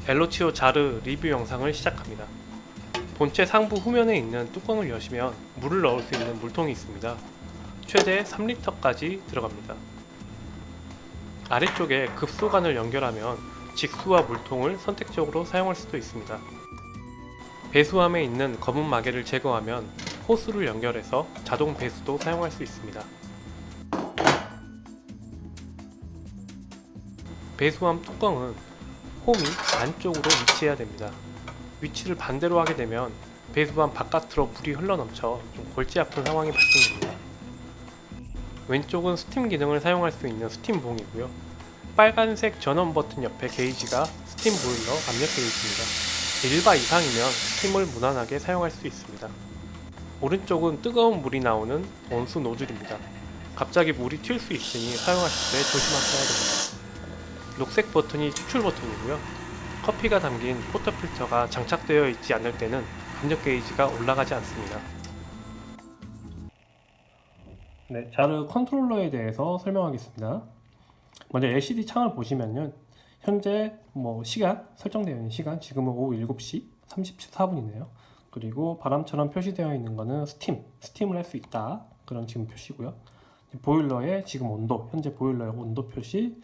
벨로치오 자르 리뷰 영상을 시작합니다. 본체 상부 후면에 있는 뚜껑을 여시면 물을 넣을 수 있는 물통이 있습니다. 최대 3리터까지 들어갑니다. 아래쪽에 급소관을 연결하면 직수와 물통을 선택적으로 사용할 수도 있습니다. 배수함에 있는 검은 마개를 제거하면 호스를 연결해서 자동 배수도 사용할 수 있습니다. 배수함 뚜껑은 홈이 안쪽으로 위치해야 됩니다. 위치를 반대로 하게 되면 배수함 바깥으로 물이 흘러넘쳐 좀 골치 아픈 상황이 발생됩니다. 왼쪽은 스팀 기능을 사용할 수 있는 스팀봉이고요. 빨간색 전원 버튼 옆에 게이지가 스팀 보일러 압력 게이지입니다. 1바 이상이면 스팀을 무난하게 사용할 수 있습니다. 오른쪽은 뜨거운 물이 나오는 온수 노즐입니다. 갑자기 물이 튈 수 있으니 사용하실 때 조심하셔야 됩니다. 녹색 버튼이 추출 버튼이고요. 커피가 담긴 포터필터가 장착되어 있지 않을 때는 압력 게이지가 올라가지 않습니다. 네, 자르 컨트롤러에 대해서 설명하겠습니다. 먼저 LCD 창을 보시면요, 현재 시간 설정되어 있는 시간, 지금은 오후 7시 34분이네요. 그리고 바람처럼 표시되어 있는 거는 스팀을 할 수 있다, 그런 지금 표시고요. 보일러의 지금 온도, 현재 보일러의 온도 표시,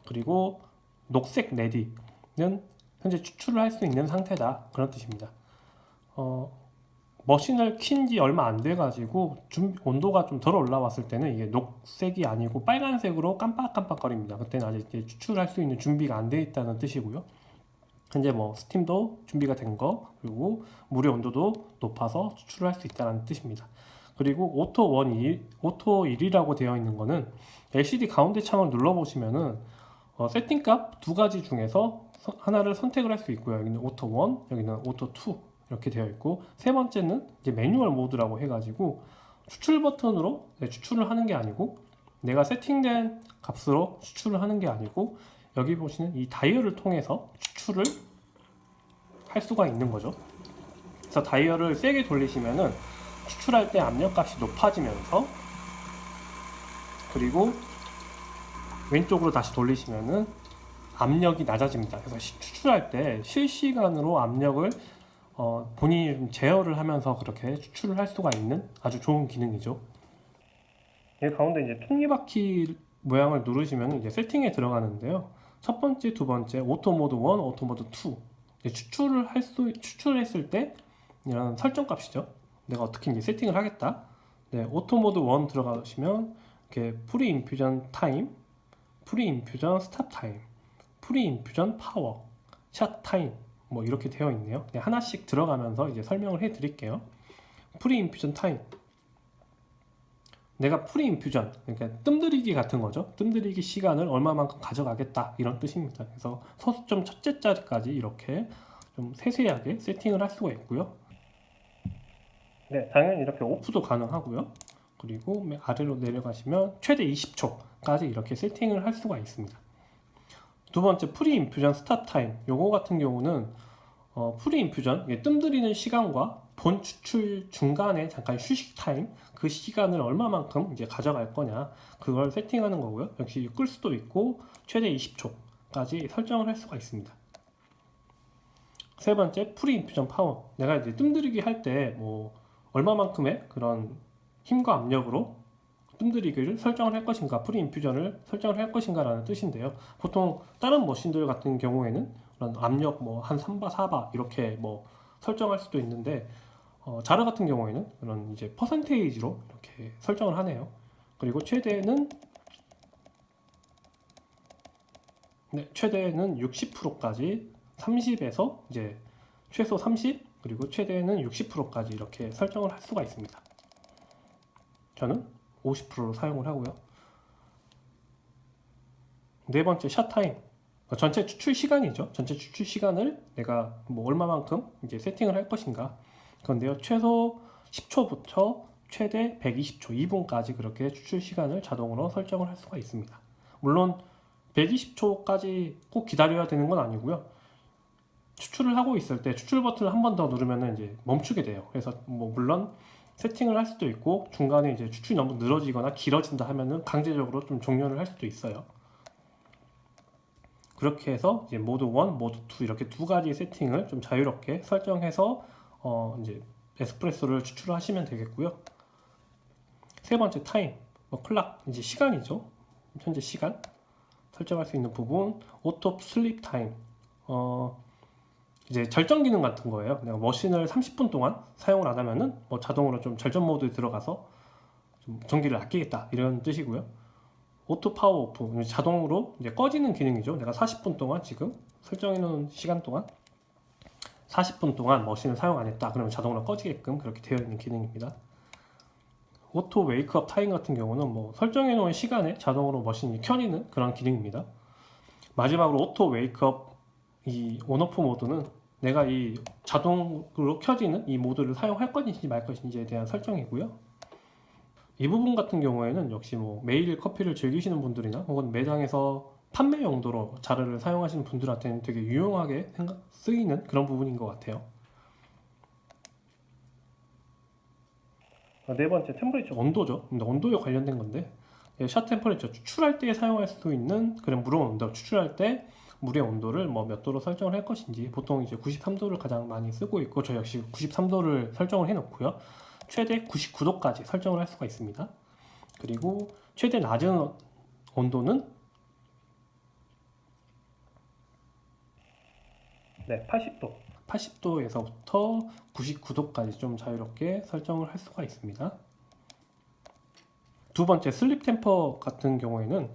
그리고 녹색 레디는 현재 추출을 할 수 있는 상태다, 그런 뜻입니다. 머신을 킨 지 얼마 안 돼 가지고 온도가 좀 덜 올라왔을 때는 이게 녹색이 아니고 빨간색으로 깜빡깜빡거립니다. 그때는 아직 이제 추출할 수 있는 준비가 안 돼 있다는 뜻이고요. 현재 스팀도 준비가 된 거, 그리고 물의 온도도 높아서 추출을 할 수 있다는 뜻입니다. 그리고 오토 1이라고 되어 있는 거는 LCD 가운데 창을 눌러보시면은 세팅값 두 가지 중에서 하나를 선택을 할 수 있고요. 여기는 오토 1, 여기는 오토 2 이렇게 되어 있고, 세 번째는 이제 매뉴얼 모드라고 해가지고 추출 버튼으로 추출을 하는 게 아니고, 내가 세팅된 값으로 추출을 하는 게 아니고, 여기 보시는 이 다이얼을 통해서 추출을 할 수가 있는 거죠. 그래서 다이얼을 세게 돌리시면은 추출할 때 압력값이 높아지면서, 그리고 왼쪽으로 다시 돌리시면은 압력이 낮아집니다. 그래서 추출할 때 실시간으로 압력을 본인이 좀 제어를 하면서 그렇게 추출을 할 수가 있는 아주 좋은 기능이죠. 여기 가운데 이제 톱니바퀴 모양을 누르시면 이제 세팅에 들어가는데요. 첫 번째, 두 번째, 오토 모드 1, 오토 모드 2. 추출했을 때 이런 설정 값이죠. 내가 어떻게 이제 세팅을 하겠다. 네, 오토 모드 1 들어가시면 이렇게 프리 인퓨전 타임, 프리 인퓨전 스탑 타임, 프리 인퓨전 파워, 샷 타임, 이렇게 되어 있네요. 네, 하나씩 들어가면서 이제 설명을 해 드릴게요. 프리 인퓨전 타임. 내가 프리 인퓨전, 그러니까 뜸들이기 같은 거죠. 뜸들이기 시간을 얼마만큼 가져가겠다, 이런 뜻입니다. 그래서 소수점 첫째 자리까지 이렇게 좀 세세하게 세팅을 할 수가 있고요. 네, 당연히 이렇게 오프도 가능하고요. 그리고 아래로 내려가시면 최대 20초까지 이렇게 세팅을 할 수가 있습니다. 두 번째, 프리 인퓨전 스탑 타임. 요거 같은 경우는 프리 인퓨전, 뜸들이는 시간과 본 추출 중간에 잠깐 휴식 타임, 그 시간을 얼마만큼 이제 가져갈 거냐, 그걸 세팅하는 거고요. 역시 끌 수도 있고 최대 20초까지 설정을 할 수가 있습니다. 세 번째, 프리 인퓨전 파워. 내가 이제 뜸들이기 할 때 얼마만큼의 그런 힘과 압력으로 뜸들이기를 설정을 할 것인가, 프리 인퓨전을 설정을 할 것인가 라는 뜻인데요. 보통 다른 머신들 같은 경우에는 그런 압력 한 3바, 4바 이렇게 설정할 수도 있는데, 자르 같은 경우에는 그런 이제 퍼센테이지로 이렇게 설정을 하네요. 그리고 최대는 60%까지, 30에서 이제 최소 30, 그리고 최대는 60%까지 이렇게 설정을 할 수가 있습니다. 저는 50%로 사용을 하고요. 네 번째, 샷타임. 전체 추출 시간이죠. 전체 추출 시간을 내가 얼마만큼 이제 세팅을 할 것인가. 그런데요, 최소 10초부터 최대 120초, 2분까지 그렇게 추출 시간을 자동으로 설정을 할 수가 있습니다. 물론 120초까지 꼭 기다려야 되는 건 아니고요. 추출을 하고 있을 때 추출 버튼을 한 번 더 누르면 이제 멈추게 돼요. 그래서 물론 세팅을 할 수도 있고, 중간에 이제 추출이 너무 늘어지거나 길어진다 하면은 강제적으로 좀 종료를 할 수도 있어요. 그렇게 해서 이제 모드 1, 모드 2 이렇게 두 가지 세팅을 좀 자유롭게 설정해서 이제 에스프레소를 추출하시면 되겠고요. 세 번째 타임, 클락, 이제 시간이죠. 현재 시간 설정할 수 있는 부분, 오토 슬립 타임, 이제 절전 기능 같은 거예요. 내가 머신을 30분 동안 사용을 안 하면은 자동으로 좀 절전 모드에 들어가서 좀 전기를 아끼겠다 이런 뜻이고요. 오토 파워 오프, 자동으로 이제 꺼지는 기능이죠. 내가 40분 동안 지금 설정해 놓은 시간 동안 40분 동안 머신을 사용 안 했다 그러면 자동으로 꺼지게끔 그렇게 되어 있는 기능입니다. 오토 웨이크업 타임 같은 경우는 설정해 놓은 시간에 자동으로 머신이 켜지는 그런 기능입니다. 마지막으로 오토 웨이크업 이 온오프 모드는 내가 이 자동으로 켜지는 이 모드를 사용할 것인지 말 것인지에 대한 설정이고요. 이 부분 같은 경우에는 역시 매일 커피를 즐기시는 분들이나 혹은 매장에서 판매 용도로 자르를 사용하시는 분들한테는 되게 유용하게 쓰이는 그런 부분인 것 같아요. 네 번째, 템퍼레이처 온도죠. 온도에 관련된 건데, 샷 템퍼레이처 추출할 때 사용할 수 있는 그런 물의 온도, 추출할 때 물의 온도를 몇 도로 설정을 할 것인지, 보통 이제 93도를 가장 많이 쓰고 있고, 저 역시 93도를 설정을 해 놓고요. 최대 99도까지 설정을 할 수가 있습니다. 그리고 최대 낮은 온도는 80도. 80도에서부터 99도까지 좀 자유롭게 설정을 할 수가 있습니다. 두 번째, 슬립 템퍼 같은 경우에는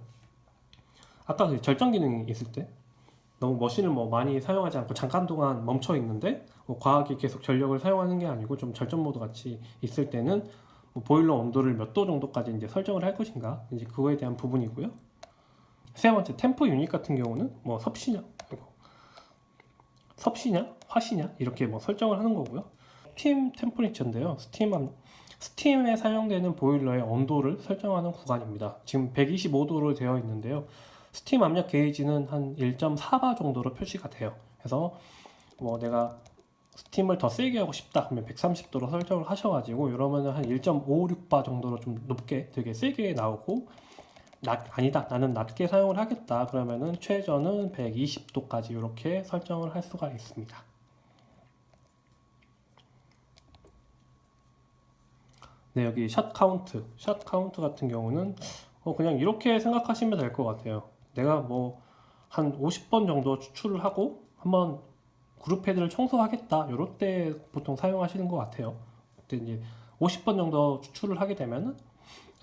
아까 그 절전 기능이 있을 때 너무 머신을 많이 사용하지 않고 잠깐 동안 멈춰 있는데 과하게 계속 전력을 사용하는 게 아니고 좀 절전 모드 같이 있을 때는 보일러 온도를 몇 도 정도까지 이제 설정을 할 것인가, 이제 그거에 대한 부분이고요. 세 번째, 템퍼 유닛 같은 경우는 섭씨냐 화씨냐 이렇게 설정을 하는 거고요. 스팀 템퍼레이처인데요. 스팀에 사용되는 보일러의 온도를 설정하는 구간입니다. 지금 125도로 되어 있는데요. 스팀 압력 게이지는 한 1.4바 정도로 표시가 돼요. 그래서 내가 스팀을 더 세게 하고 싶다 그러면 130도로 설정을 하셔가지고 이러면 한 1.56바 정도로 좀 높게 되게 세게 나오고, 아니다 나는 낮게 사용을 하겠다 그러면은 최저는 120도까지 이렇게 설정을 할 수가 있습니다. 네, 여기 샷 카운트 같은 경우는 그냥 이렇게 생각하시면 될 것 같아요. 내가 한 50번 정도 추출을 하고 한번 그룹 패드를 청소하겠다 이럴 때 보통 사용하시는 것 같아요. 그때 이제 50번 정도 추출을 하게 되면은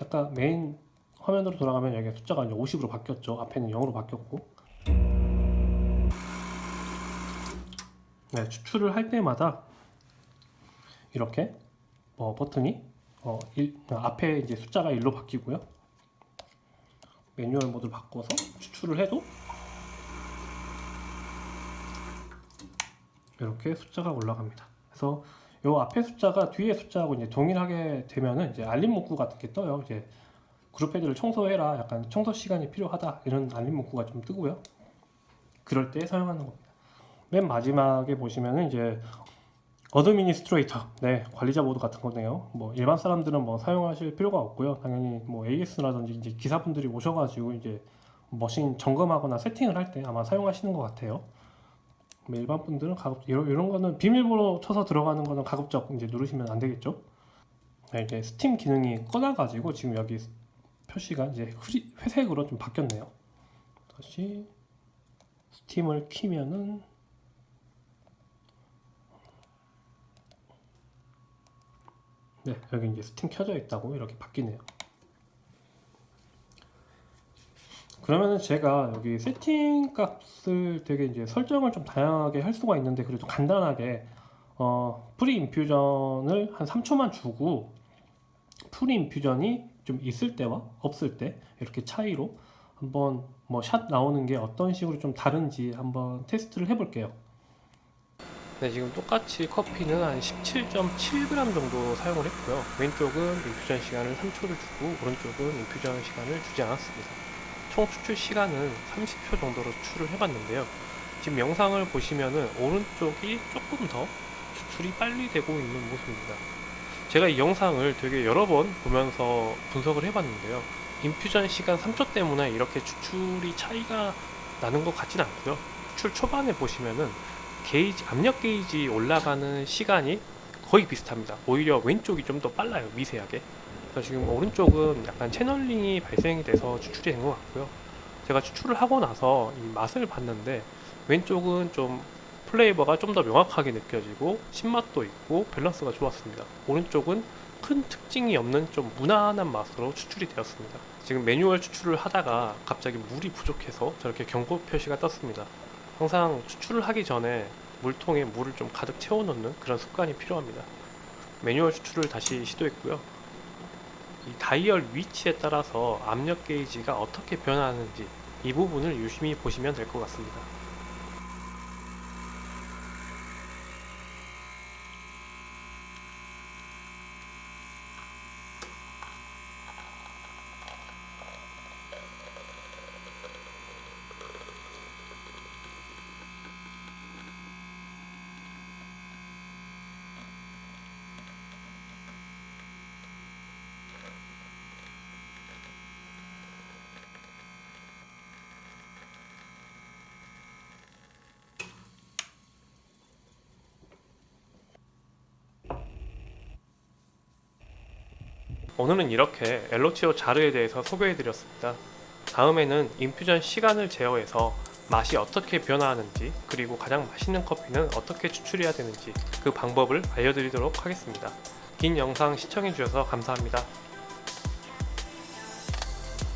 약간 메인 화면으로 돌아가면 여기 숫자가 이제 50으로 바뀌었죠. 앞에는 0으로 바뀌었고. 네, 추출을 할 때마다 이렇게 버튼이 앞에 이제 숫자가 1로 바뀌고요. 매뉴얼 모드를 바꿔서 추출을 해도 이렇게 숫자가 올라갑니다. 그래서 요 앞에 숫자가 뒤에 숫자하고 이제 동일하게 되면은 이제 알림 문구 같은 게 떠요. 이제 그룹 패드를 청소해라, 약간 청소 시간이 필요하다 이런 알림 문구가 좀 뜨고요. 그럴 때 사용하는 겁니다. 맨 마지막에 보시면은 이제 어드미니스트레이터, 관리자 모드 같은 거네요. 일반 사람들은 사용하실 필요가 없고요. 당연히 AS라든지 이제 기사분들이 오셔가지고 이제 머신 점검하거나 세팅을 할 때 아마 사용하시는 것 같아요. 일반 분들은 이런 거는 비밀번호 쳐서 들어가는 거는 가급적 이제 누르시면 안 되겠죠. 이게 스팀 기능이 꺼놔가지고 지금 여기 표시가 이제 회색으로 좀 바뀌었네요. 다시 스팀을 키면은 여기 이제 스팀 켜져 있다고 이렇게 바뀌네요. 그러면은 제가 여기 세팅 값을 되게 이제 설정을 좀 다양하게 할 수가 있는데, 그래도 간단하게 프리 인퓨전을 한 3초만 주고 프리 인퓨전이 좀 있을 때와 없을 때 이렇게 차이로 한번 샷 나오는 게 어떤 식으로 좀 다른지 한번 테스트를 해볼게요. 네, 지금 똑같이 커피는 한 17.7g 정도 사용을 했고요. 왼쪽은 인퓨전 시간을 3초를 주고 오른쪽은 인퓨전 시간을 주지 않았습니다. 총 추출 시간은 30초 정도로 추출을 해봤는데요. 지금 영상을 보시면은 오른쪽이 조금 더 추출이 빨리 되고 있는 모습입니다. 제가 이 영상을 되게 여러 번 보면서 분석을 해봤는데요. 인퓨전 시간 3초 때문에 이렇게 추출이 차이가 나는 것 같진 않고요. 추출 초반에 보시면은 압력 게이지 올라가는 시간이 거의 비슷합니다. 오히려 왼쪽이 좀 더 빨라요, 미세하게. 그래서 지금 오른쪽은 약간 채널링이 발생이 돼서 추출이 된 것 같고요. 제가 추출을 하고 나서 이 맛을 봤는데 왼쪽은 좀 플레이버가 좀 더 명확하게 느껴지고 신맛도 있고 밸런스가 좋았습니다. 오른쪽은 큰 특징이 없는 좀 무난한 맛으로 추출이 되었습니다. 지금 매뉴얼 추출을 하다가 갑자기 물이 부족해서 저렇게 경고 표시가 떴습니다. 항상 추출을 하기 전에 물통에 물을 좀 가득 채워놓는 그런 습관이 필요합니다. 매뉴얼 추출을 다시 시도했고요. 이 다이얼 위치에 따라서 압력 게이지가 어떻게 변하는지 이 부분을 유심히 보시면 될 것 같습니다. 오늘은 이렇게 엘로치오 자르에 대해서 소개해드렸습니다. 다음에는 인퓨전 시간을 제어해서 맛이 어떻게 변화하는지, 그리고 가장 맛있는 커피는 어떻게 추출해야 되는지 그 방법을 알려드리도록 하겠습니다. 긴 영상 시청해주셔서 감사합니다.